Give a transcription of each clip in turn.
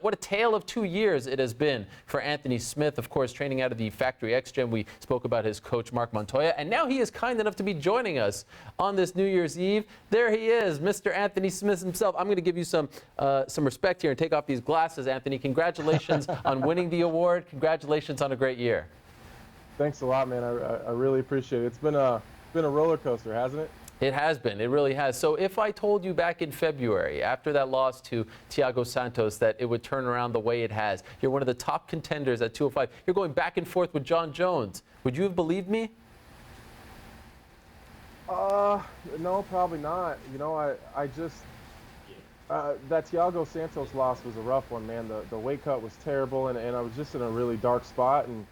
What a tale of 2 years it has been for Anthony Smith, of course, training out of the Factory X Gym. We spoke about his coach, Mark Montoya, and now he is kind enough to be joining us on this New Year's Eve. There he is, Mr. Anthony Smith himself. I'm going to give you some respect here and take off these glasses, Anthony. Congratulations on winning the award. Congratulations on a great year. Thanks a lot, man. I really appreciate it. It's been a roller coaster, hasn't it? It has been. It really has. So if I told you back in February, after that loss to Thiago Santos, that it would turn around the way it has, you're one of the top contenders at 205, you're going back and forth with Jon Jones, would you have believed me? No, probably not. You know, I just, that Thiago Santos loss was a rough one, man. The weight cut was terrible, and I was just in a really dark spot. And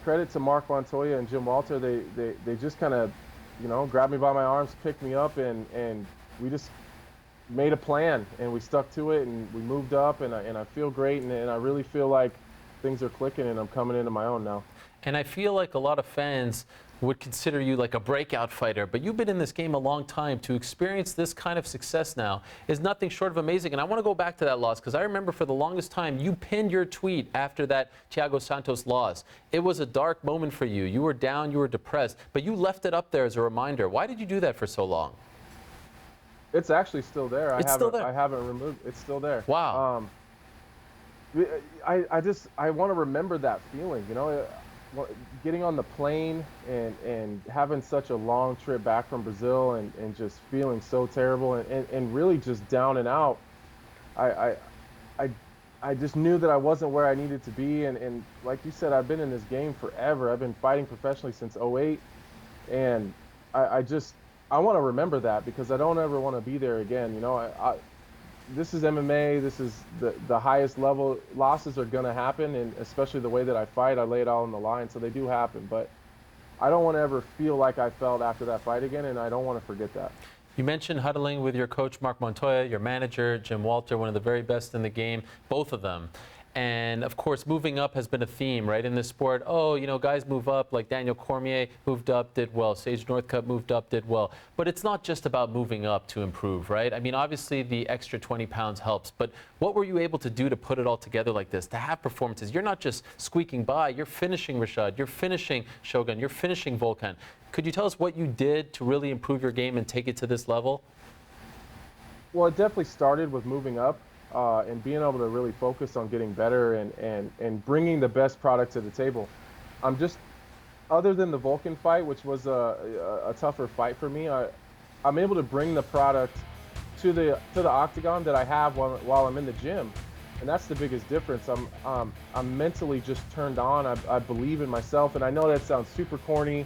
credit to Mark Montoya and Jim Walter, they just kind of, you know, grabbed me by my arms, picked me up, and we just made a plan, and we stuck to it, and we moved up, and I feel great, and I really feel like things are clicking, and I'm coming into my own now. And I feel like a lot of fans would consider you like a breakout fighter, but you've been in this game a long time. To experience this kind of success now is nothing short of amazing. And I want to go back to that loss, because I remember for the longest time you pinned your tweet after that Thiago Santos loss. It was a dark moment for you. You were down, you were depressed, but you left it up there as a reminder. Why did you do that for so long? It's actually still there. Still there. I haven't removed it. It's still there. Wow. I want to remember that feeling, you know. Getting on the plane and having such a long trip back from Brazil and just feeling so terrible and really just down and out. I just knew that I wasn't where I needed to be, and like you said, I've been in this game forever. I've been fighting professionally since '08, and I want to remember that, because I don't ever want to be there again. You know, this is MMA. This is the highest level. Losses are going to happen, and especially the way that I fight, I lay it all on the line, so they do happen. But I don't want to ever feel like I felt after that fight again, and I don't want to forget that. You mentioned huddling with your coach, Mark Montoya, your manager, Jim Walter, one of the very best in the game, both of them. And, of course, moving up has been a theme, right, in this sport. Oh, you know, guys move up, like Daniel Cormier moved up, did well. Sage Northcutt moved up, did well. But it's not just about moving up to improve, right? I mean, obviously, the extra 20 pounds helps. But what were you able to do to put it all together like this, to have performances? You're not just squeaking by. You're finishing Rashad. You're finishing Shogun. You're finishing Volkan. Could you tell us what you did to really improve your game and take it to this level? Well, it definitely started with moving up. And being able to really focus on getting better and bringing the best product to the table. I'm just, other than the Volkan fight, which was a tougher fight for me, I'm able to bring the product to the octagon that I have while I'm in the gym, and that's the biggest difference. I'm mentally just turned on. I believe in myself, and I know that sounds super corny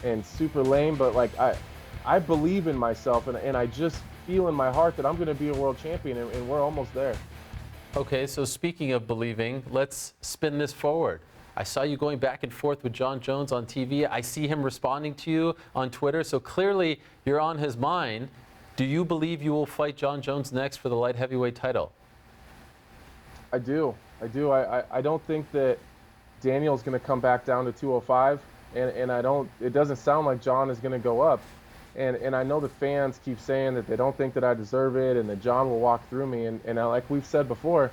and super lame, but like I believe in myself, and I just feel in my heart that I'm going to be a world champion, and we're almost there. Okay, so speaking of believing, let's spin this forward. I saw you going back and forth with Jon Jones on TV. I see him responding to you on Twitter, so clearly you're on his mind. Do you believe you will fight Jon Jones next for the light heavyweight title? I do. I don't think that Daniel's going to come back down to 205, and it doesn't sound like Jon is going to go up. And I know the fans keep saying that they don't think that I deserve it and that Jon will walk through me. And like we've said before,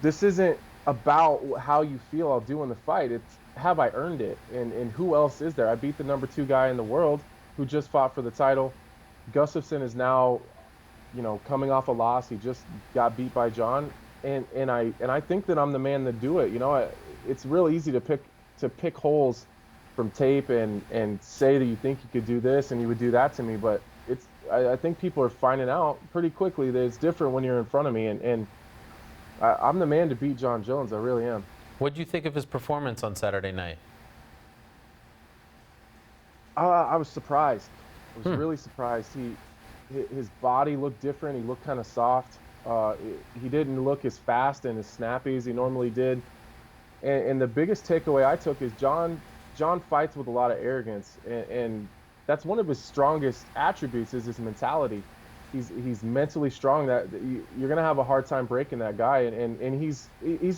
this isn't about how you feel I'll do in the fight. It's, have I earned it? And who else is there? I beat the #2 guy in the world who just fought for the title. Gustafsson is now, you know, coming off a loss. He just got beat by Jon. And I think that I'm the man to do it. You know, it's real easy to pick holes from tape and say that you think you could do this and you would do that to me, but I think people are finding out pretty quickly that it's different when you're in front of me, and I'm the man to beat Jon Jones. I really am. What did you think of his performance on Saturday night? I was surprised. I was really surprised. His body looked different. He looked kind of soft. He didn't look as fast and as snappy as he normally did. And the biggest takeaway I took is Jon fights with a lot of arrogance, and that's one of his strongest attributes is his mentality. He's mentally strong. That you're gonna have a hard time breaking that guy, and he's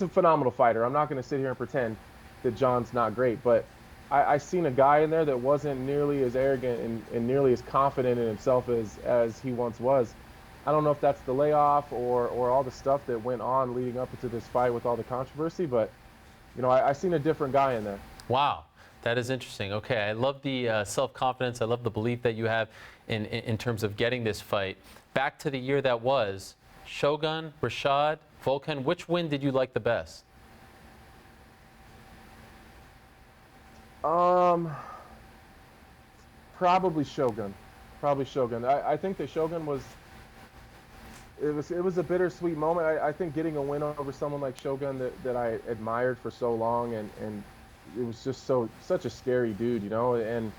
a phenomenal fighter. I'm not gonna sit here and pretend that Jon's not great, but I seen a guy in there that wasn't nearly as arrogant and nearly as confident in himself as he once was, I don't know if that's the layoff or all the stuff that went on leading up into this fight with all the controversy, but I seen a different guy in there. Wow, that is interesting. Okay, I love the self-confidence. I love the belief that you have in terms of getting this fight. Back to the year that was, Shogun, Rashad, Volkan, which win did you like the best? Probably Shogun. Probably Shogun. I think that Shogun was it was a bittersweet moment. I think getting a win over someone like Shogun that I admired for so long, and it was just such a scary dude, and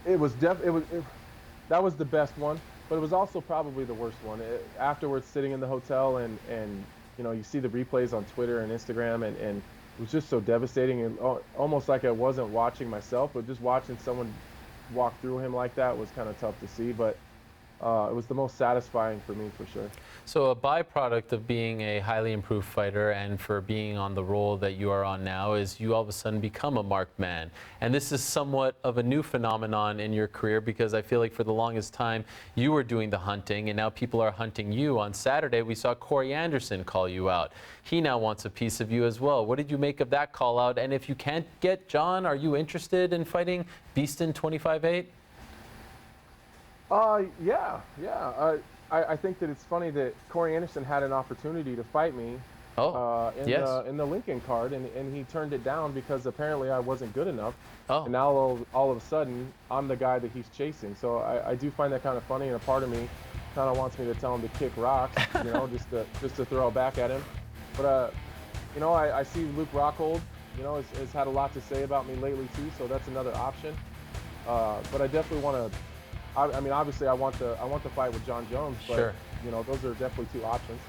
that was the best one, but it was also probably the worst one. Afterwards, sitting in the hotel and you see the replays on Twitter and Instagram, and it was just so devastating, and almost like I wasn't watching myself, but just watching someone walk through him like that was kind of tough to see. But it was the most satisfying for me, for sure. So a byproduct of being a highly improved fighter and for being on the role that you are on now is you all of a sudden become a marked man. And this is somewhat of a new phenomenon in your career, because I feel like for the longest time you were doing the hunting and now people are hunting you. On Saturday we saw Corey Anderson call you out. He now wants a piece of you as well. What did you make of that call out? And if you can't get Jon, are you interested in fighting Beaston 25-8? Yeah. I think that it's funny that Corey Anderson had an opportunity to fight me in the Lincoln card, and he turned it down because apparently I wasn't good enough. Oh. And now all of a sudden, I'm the guy that he's chasing. So I do find that kind of funny, and a part of me kind of wants me to tell him to kick rocks, just to throw back at him. But I see Luke Rockhold, has had a lot to say about me lately too, so that's another option. But I definitely want to. I mean, obviously, I want the fight with Jon Jones, but Sure. those are definitely two options.